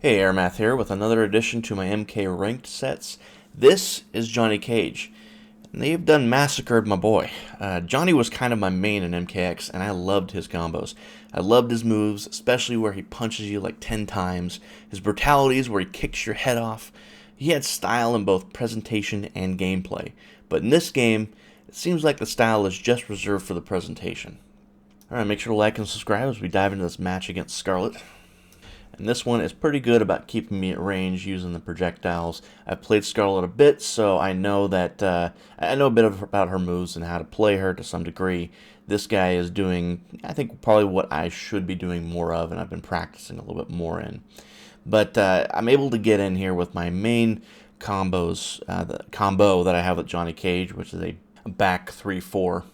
Hey, Arimath here with another addition to my MK ranked sets. This is Johnny Cage, and they've done massacred my boy. Johnny was kind of my main in MKX, and I loved his combos. I loved his moves, especially where he punches you like 10 times. His brutalities where he kicks your head off. He had style in both presentation and gameplay, but in this game, it seems like the style is just reserved for the presentation. Alright, make sure to like and subscribe as we dive into this match against Skarlet. And this one is pretty good about keeping me at range using the projectiles. I've played Skarlet a bit, so I know that I know a bit about her moves and how to play her to some degree. This guy is doing, I think, probably what I should be doing more of, and I've been practicing a little bit more in. But I'm able to get in here with my main combos, the combo that I have with Johnny Cage, which is a back 3-4,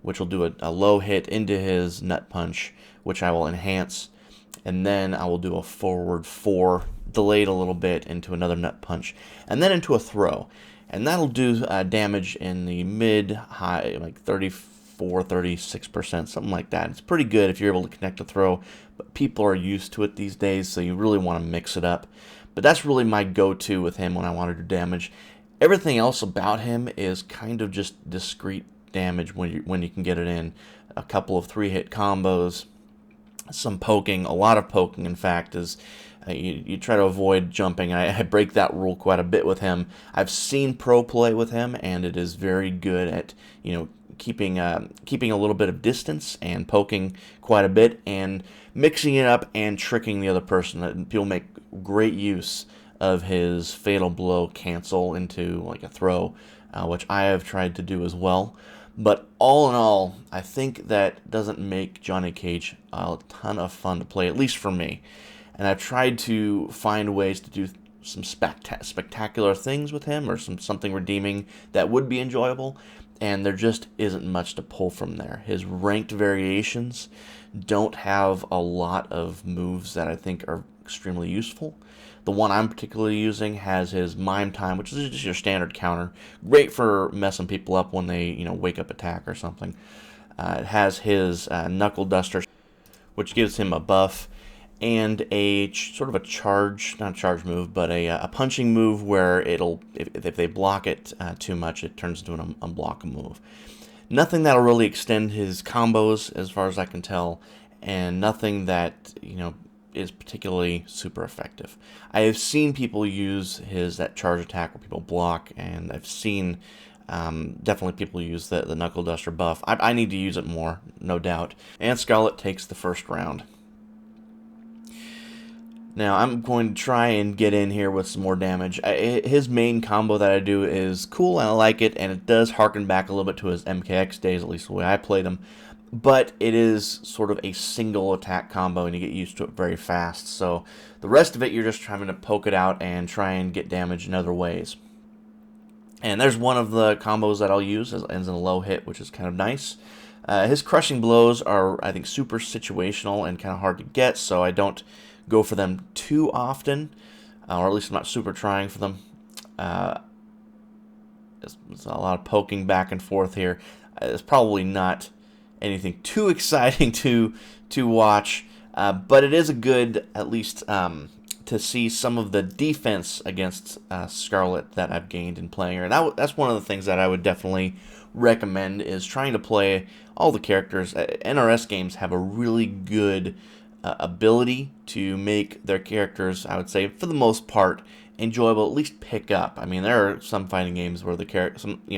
which will do a low hit into his nut punch, which I will enhance. And then I will do a forward 4, delayed a little bit, into another nut punch, and then into a throw. And that'll do damage in the mid-high, like 34, 36%, something like that. It's pretty good if you're able to connect a throw, but people are used to it these days, so you really want to mix it up. But that's really my go-to with him when I want to do damage. Everything else about him is kind of just discrete damage when you can get it in. A couple of 3-hit combos, some poking, a lot of poking in fact, is you try to avoid jumping. I break that rule quite a bit with him. I've seen pro play with him, and it is very good at keeping a little bit of distance and poking quite a bit and mixing it up and tricking the other person. People make great use of his fatal blow cancel into like a throw, which I have tried to do as well. But all in all, I think that doesn't make Johnny Cage a ton of fun to play, at least for me. And I've tried to find ways to do some spectacular things with him, or something redeeming that would be enjoyable, and there just isn't much to pull from there. His ranked variations don't have a lot of moves that I think are extremely useful. The one I'm particularly using has his mime time, which is just your standard counter. Great for messing people up when they, wake up attack or something. It has his knuckle duster, which gives him a buff, and a sort of a charge, not a charge move, but a punching move where it'll, if they block it too much, it turns into an unblock move. Nothing that'll really extend his combos, as far as I can tell, and nothing that, is particularly super effective. I have seen people use that charge attack where people block, and I've seen definitely people use the knuckle duster buff. I need to use it more, no doubt. And Skarlet takes the first round. Now I'm going to try and get in here with some more damage. His main combo that I do is cool, and I like it, and it does harken back a little bit to his MKX days, at least the way I played him. But it is sort of a single attack combo, and you get used to it very fast. So the rest of it, you're just trying to poke it out and try and get damage in other ways. And there's one of the combos that I'll use. It ends in a low hit, which is kind of nice. His crushing blows are, I think, super situational and kind of hard to get, so I don't go for them too often, or at least I'm not super trying for them. There's a lot of poking back and forth here. It's probably not anything too exciting to watch, but it is a good, at least, to see some of the defense against Skarlet that I've gained in playing her. And that's one of the things that I would definitely recommend, is trying to play all the characters. NRS games have a really good ability to make their characters, I would say, for the most part, enjoyable, at least pick up. I mean, there are some fighting games where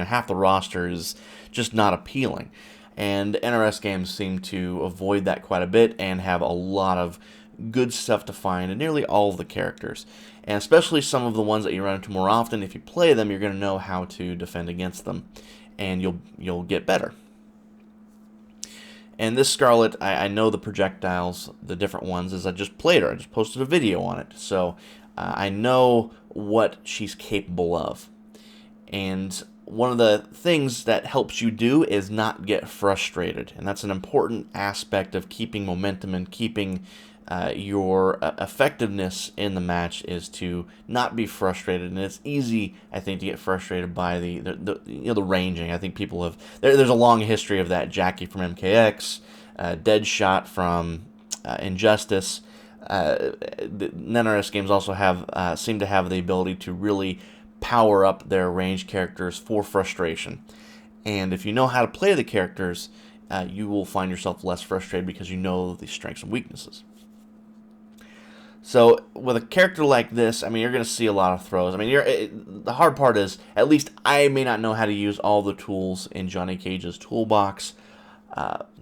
half the roster is just not appealing. And NRS games seem to avoid that quite a bit and have a lot of good stuff to find in nearly all of the characters. And especially some of the ones that you run into more often, if you play them, you're going to know how to defend against them, and you'll get better. And this Skarlet, I know the projectiles, the different ones, as I just played her. I just posted a video on it. So I know what she's capable of. And one of the things that helps you do is not get frustrated. And that's an important aspect of keeping momentum and keeping your effectiveness in the match, is to not be frustrated. And it's easy, I think, to get frustrated by the ranging. I think people have there's a long history of that. Jackie from MKX, Deadshot from Injustice, NetRS games also have seem to have the ability to really power up their ranged characters for frustration. And if you know how to play the characters, you will find yourself less frustrated because you know the strengths and weaknesses. So with a character like this, I mean, you're going to see a lot of throws. I mean, the hard part is, at least I may not know how to use all the tools in Johnny Cage's toolbox.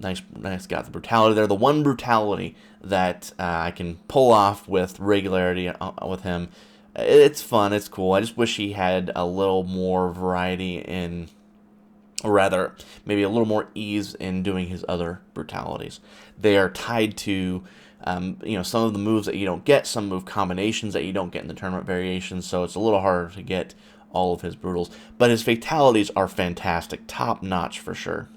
Nice got the brutality there. The one brutality that I can pull off with regularity with him. It's fun. It's cool. I just wish he had a little more variety in, or rather, maybe a little more ease in doing his other brutalities. They are tied to, some of the moves that you don't get, some move combinations that you don't get in the tournament variations, so it's a little harder to get all of his brutals. But his fatalities are fantastic, top notch for sure.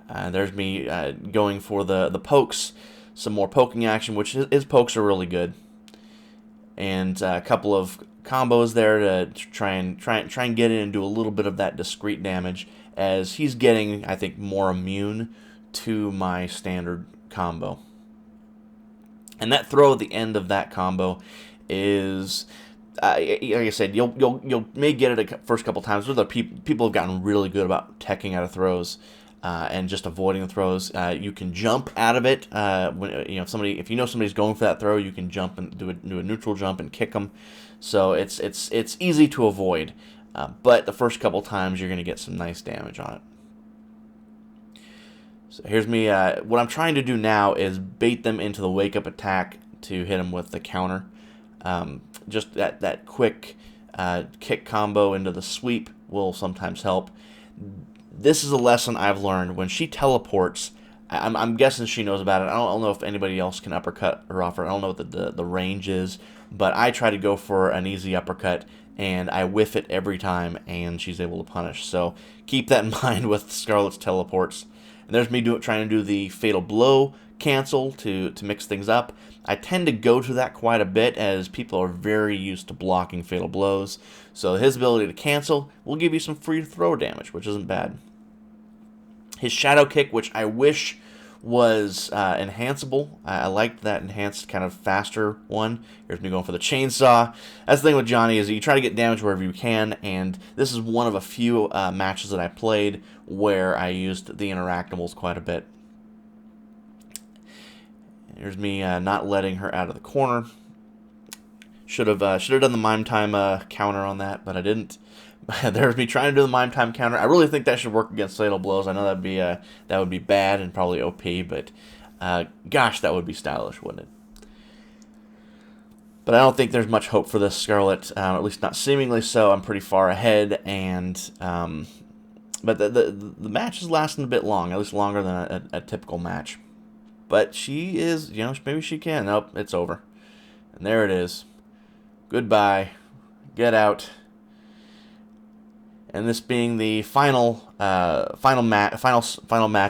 There's me going for the pokes, some more poking action, which his pokes are really good, and a couple of combos there to try and get in and do a little bit of that discrete damage, as he's getting, I think, more immune to my standard combo. And that throw at the end of that combo is, like I said, you'll may get it a first couple times. But people have gotten really good about teching out of throws. And just avoiding the throws. You can jump out of it. If you know somebody's going for that throw, you can jump and do a neutral jump and kick them. So it's easy to avoid. But the first couple times you're going to get some nice damage on it. So here's me. What I'm trying to do now is bait them into the wake up attack to hit them with the counter. Just that quick kick combo into the sweep will sometimes help. This is a lesson I've learned. When she teleports, I'm guessing she knows about it. I don't know if anybody else can uppercut her off her. I don't know what the range is, but I try to go for an easy uppercut, and I whiff it every time, and she's able to punish. So keep that in mind with Skarlet's teleports. And there's me trying to do the fatal blow cancel to mix things up. I tend to go to that quite a bit, as people are very used to blocking fatal blows. So his ability to cancel will give you some free throw damage, which isn't bad. His shadow kick, which I wish was enhanceable. I liked that enhanced kind of faster one. Here's me going for the chainsaw. That's the thing with Johnny, is you try to get damage wherever you can, and this is one of a few matches that I played where I used the interactables quite a bit. Here's me not letting her out of the corner. Should have done the mime time counter on that, but I didn't. There's me trying to do the mime time counter. I really think that should work against fatal blows. I know that would be bad and probably OP, but gosh, that would be stylish, wouldn't it? But I don't think there's much hope for this Skarlet, at least not seemingly so. I'm pretty far ahead, and but the match is lasting a bit long, at least longer than a typical match. But she is, maybe she can. Nope, it's over. And there it is. Goodbye. Get out. And this being the final match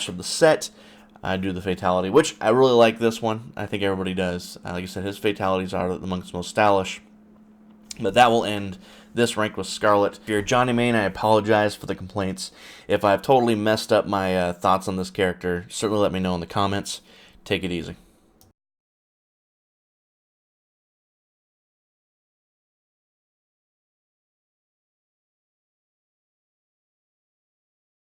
of the set, I do the fatality, which I really like this one. I think everybody does. Like I said, his fatalities are amongst the most stylish. But that will end this rank with Skarlet. If you're Johnny Main, I apologize for the complaints. If I've totally messed up my thoughts on this character, certainly let me know in the comments. Take it easy.